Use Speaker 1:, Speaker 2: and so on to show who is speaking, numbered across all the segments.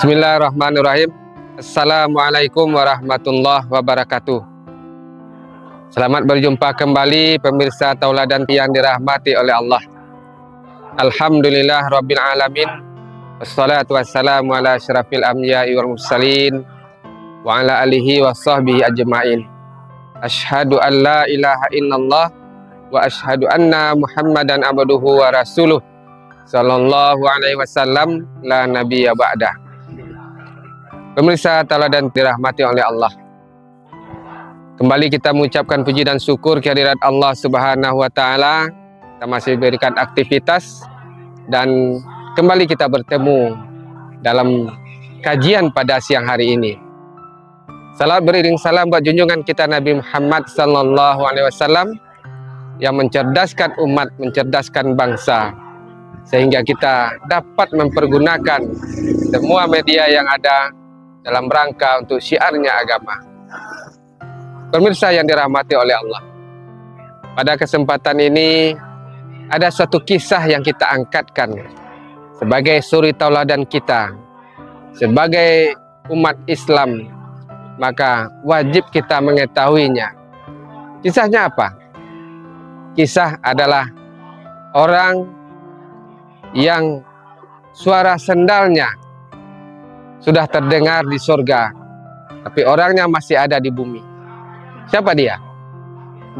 Speaker 1: Bismillahirrahmanirrahim. Assalamualaikum warahmatullahi wabarakatuh. Selamat berjumpa kembali pemirsa Tauladan yang dirahmati oleh Allah. Alhamdulillah Rabbil Alamin. Wassalatu wassalamu ala asyrafil anbiya'i wal mursalin wa ala alihi wa sahbihi ajma'in. Asyhadu an la ilaha illallah wa asyhadu anna Muhammadan abduhu wa rasuluh sallallahu alaihi wasallam la nabiyya ba'dah. Pemirsa Tauladan dirahmati oleh Allah. Kembali kita mengucapkan puji dan syukur kehadirat Allah Subhanahu wa taala. Kita masih diberikan aktivitas dan kembali kita bertemu dalam kajian pada siang hari ini. Salam beriring salam buat junjungan kita Nabi Muhammad sallallahu alaihi wasallam yang mencerdaskan umat, mencerdaskan bangsa, sehingga kita dapat mempergunakan semua media yang ada dalam rangka untuk syiarnya agama. Pemirsa yang dirahmati oleh Allah, pada kesempatan ini ada suatu kisah yang kita angkatkan sebagai suri tauladan kita, sebagai umat Islam, maka wajib kita mengetahuinya. Kisahnya apa? Kisah adalah orang yang suara sendalnya sudah terdengar di surga, tapi orangnya masih ada di bumi. Siapa dia?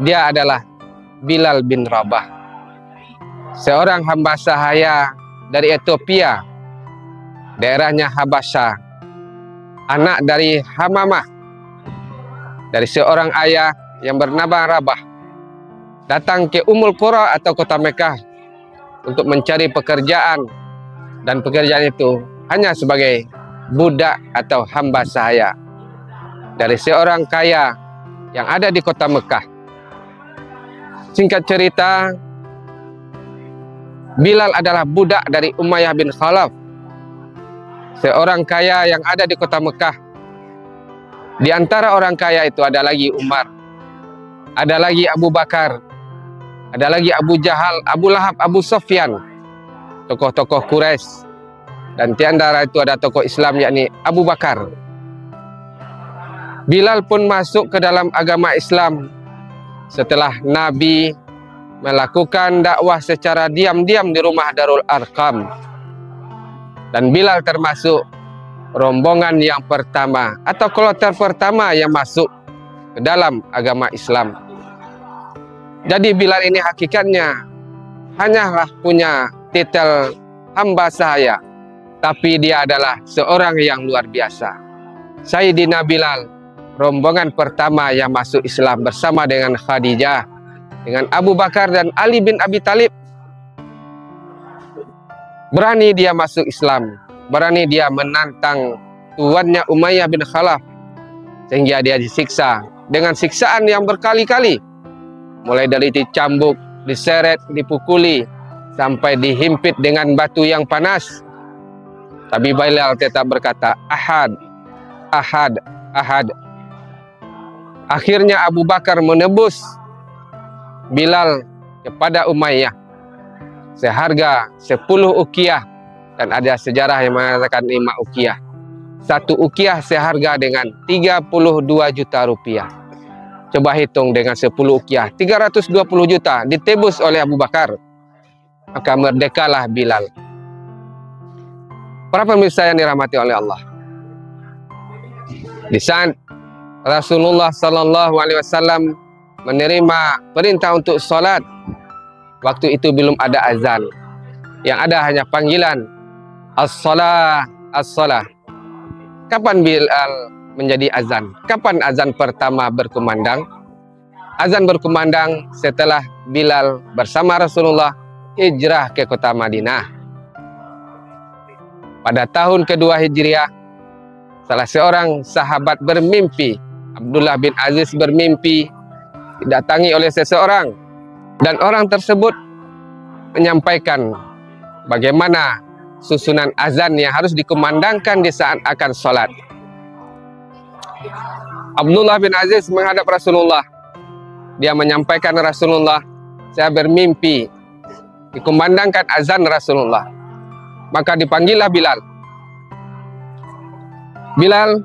Speaker 1: Dia adalah Bilal bin Rabah, seorang hamba sahaya dari Ethiopia, daerahnya Habasyah, anak dari Hamamah, dari seorang ayah yang bernama Rabah, datang ke Ummul Qura atau kota Mekah untuk mencari pekerjaan, dan pekerjaan itu hanya sebagai budak atau hamba sahaya dari seorang kaya yang ada di kota Mekah. Singkat cerita, Bilal adalah budak dari Umayyah bin Khalaf, seorang kaya yang ada di kota Mekah. Di antara orang kaya itu ada lagi Umar, ada lagi Abu Bakar, ada lagi Abu Jahal, Abu Lahab, Abu Sufyan, tokoh-tokoh Quraisy. Dan di antara itu ada tokoh Islam, yakni Abu Bakar. Bilal pun masuk ke dalam agama Islam setelah Nabi melakukan dakwah secara diam-diam di rumah Darul Arqam. Dan Bilal termasuk rombongan yang pertama atau kloter pertama yang masuk ke dalam agama Islam. Jadi Bilal ini hakikatnya hanyalah punya titel hamba sahaya, tapi dia adalah seorang yang luar biasa. Sayyidina Bilal, rombongan pertama yang masuk Islam bersama dengan Khadijah, dengan Abu Bakar dan Ali bin Abi Thalib. Berani dia masuk Islam, berani dia menantang tuannya Umayyah bin Khalaf, sehingga dia disiksa dengan siksaan yang berkali-kali, mulai dari dicambuk, diseret, dipukuli, sampai dihimpit dengan batu yang panas. Tapi Bilal tetap berkata, Ahad, Ahad, Ahad. Akhirnya Abu Bakar menebus Bilal kepada Umayyah seharga 10 uqiyah, dan ada sejarah yang mengatakan 5 uqiyah. 1 uqiyah seharga dengan 32 juta rupiah. Coba hitung dengan 10 uqiyah, 320 juta ditebus oleh Abu Bakar. Maka merdekalah Bilal. Para pemirsa yang dirahmati oleh Allah, di saat Rasulullah sallallahu alaihi wasallam menerima perintah untuk sholat, waktu itu belum ada azan, yang ada hanya panggilan as-shalah, as-shalah. Kapan Bilal menjadi azan? Kapan azan pertama berkumandang? Azan berkumandang setelah Bilal bersama Rasulullah hijrah ke kota Madinah. Pada tahun kedua Hijriah, salah seorang sahabat bermimpi, Abdullah bin Aziz bermimpi didatangi oleh seseorang, dan orang tersebut menyampaikan bagaimana susunan azan yang harus dikumandangkan di saat akan sholat. Abdullah bin Aziz menghadap Rasulullah. Dia menyampaikan Rasulullah, saya bermimpi dikumandangkan azan Rasulullah. Maka dipanggillah Bilal. Bilal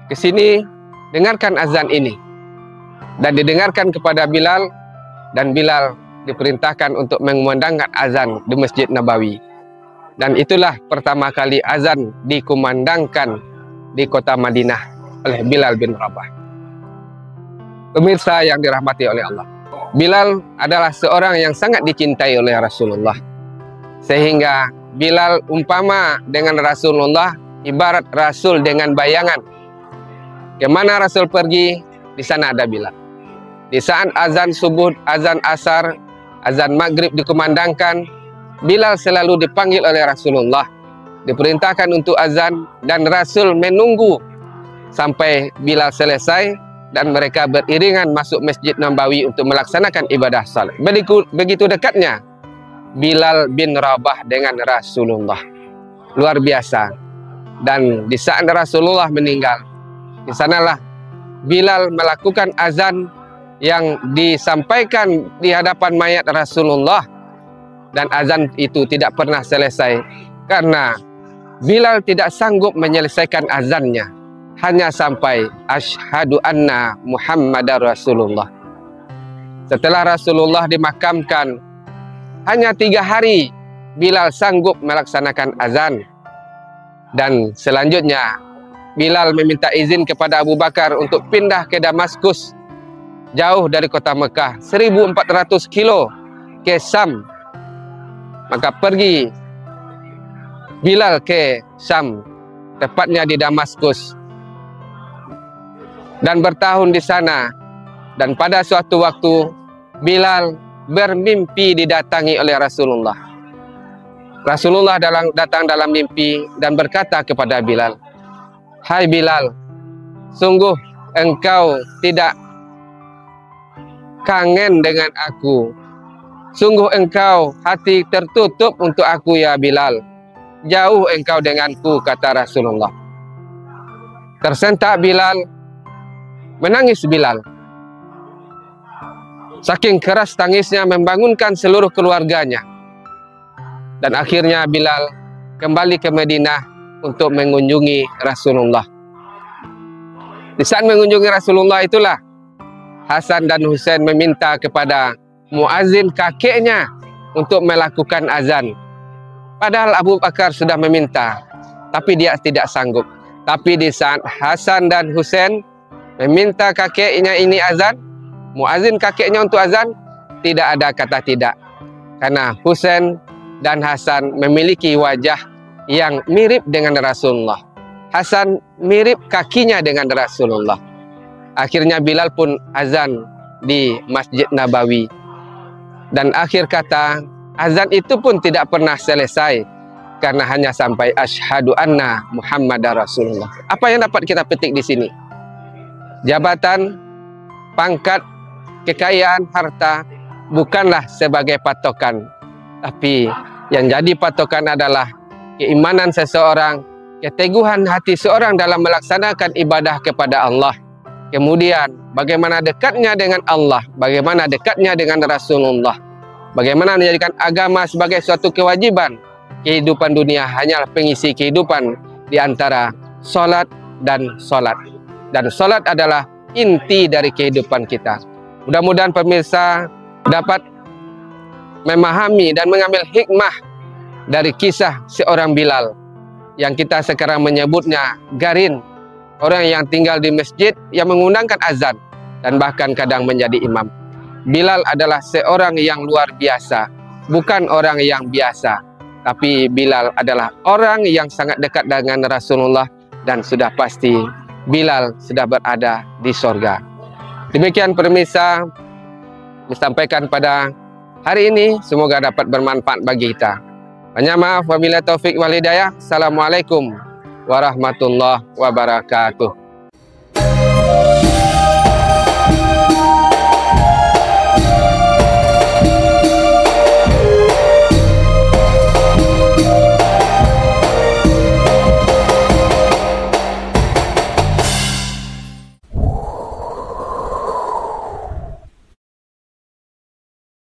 Speaker 1: ke sini, dengarkan azan ini. Dan didengarkan kepada Bilal, dan Bilal diperintahkan untuk mengumandangkan azan di Masjid Nabawi. Dan itulah pertama kali azan dikumandangkan di kota Madinah oleh Bilal bin Rabah. Pemirsa yang dirahmati oleh Allah, Bilal adalah seorang yang sangat dicintai oleh Rasulullah. Sehingga Bilal umpama dengan Rasulullah ibarat Rasul dengan bayangan. Kemana Rasul pergi, di sana ada Bilal. Di saat azan subuh, azan asar, azan maghrib dikumandangkan, Bilal selalu dipanggil oleh Rasulullah. Diperintahkan untuk azan dan Rasul menunggu sampai Bilal selesai dan mereka beriringan masuk Masjid Nabawi untuk melaksanakan ibadah salat. Begitu dekatnya Bilal bin Rabah dengan Rasulullah. Luar biasa. Dan di saat Rasulullah meninggal, di sanalah Bilal melakukan azan yang disampaikan di hadapan mayat Rasulullah. Dan azan itu tidak pernah selesai karena Bilal tidak sanggup menyelesaikan azannya, hanya sampai asyhadu anna Muhammadar Rasulullah. Setelah Rasulullah dimakamkan, hanya 3 hari Bilal sanggup melaksanakan azan. Dan selanjutnya Bilal meminta izin kepada Abu Bakar untuk pindah ke Damaskus, jauh dari kota Mekah, 1400 kilo ke Syam. Maka pergi Bilal ke Syam, tepatnya di Damaskus, dan bertahun di sana. Dan pada suatu waktu Bilal bermimpi didatangi oleh Rasulullah. Rasulullah datang dalam mimpi dan berkata kepada Bilal, "Hai Bilal, sungguh engkau tidak kangen dengan aku. Sungguh engkau hati tertutup untuk aku ya Bilal. Jauh engkau denganku," kata Rasulullah. Tersentak Bilal, menangis Bilal. Saking keras tangisnya membangunkan seluruh keluarganya. Dan akhirnya Bilal kembali ke Madinah untuk mengunjungi Rasulullah. Di saat mengunjungi Rasulullah itulah Hasan dan Husain meminta kepada muazin kakeknya untuk melakukan azan. Padahal Abu Bakar sudah meminta, tapi dia tidak sanggup. Tapi di saat Hasan dan Husain meminta kakeknya ini azan, muazin kakeknya untuk azan, tidak ada kata tidak. Karena Husain dan Hasan memiliki wajah yang mirip dengan Rasulullah. Hasan mirip kakinya dengan Rasulullah. Akhirnya Bilal pun azan di Masjid Nabawi. Dan akhir kata, azan itu pun tidak pernah selesai karena hanya sampai asyhadu anna Muhammadar Rasulullah. Apa yang dapat kita petik di sini? Jabatan, pangkat, kekayaan, harta bukanlah sebagai patokan, tapi yang jadi patokan adalah keimanan seseorang, keteguhan hati seorang dalam melaksanakan ibadah kepada Allah. Kemudian bagaimana dekatnya dengan Allah, bagaimana dekatnya dengan Rasulullah, bagaimana menjadikan agama sebagai suatu kewajiban. Kehidupan dunia hanyalah pengisi kehidupan di antara solat dan solat. Dan solat adalah inti dari kehidupan kita. Mudah-mudahan pemirsa dapat memahami dan mengambil hikmah dari kisah seorang Bilal yang kita sekarang menyebutnya Garin, orang yang tinggal di masjid yang mengundangkan azan dan bahkan kadang menjadi imam. Bilal adalah seorang yang luar biasa, bukan orang yang biasa, tapi Bilal adalah orang yang sangat dekat dengan Rasulullah dan sudah pasti Bilal sudah berada di sorga. Demikian pemirsa disampaikan pada hari ini, semoga dapat bermanfaat bagi kita. Banyak maaf, wabillahi taufik wal hidayah. Assalamualaikum warahmatullahi wabarakatuh.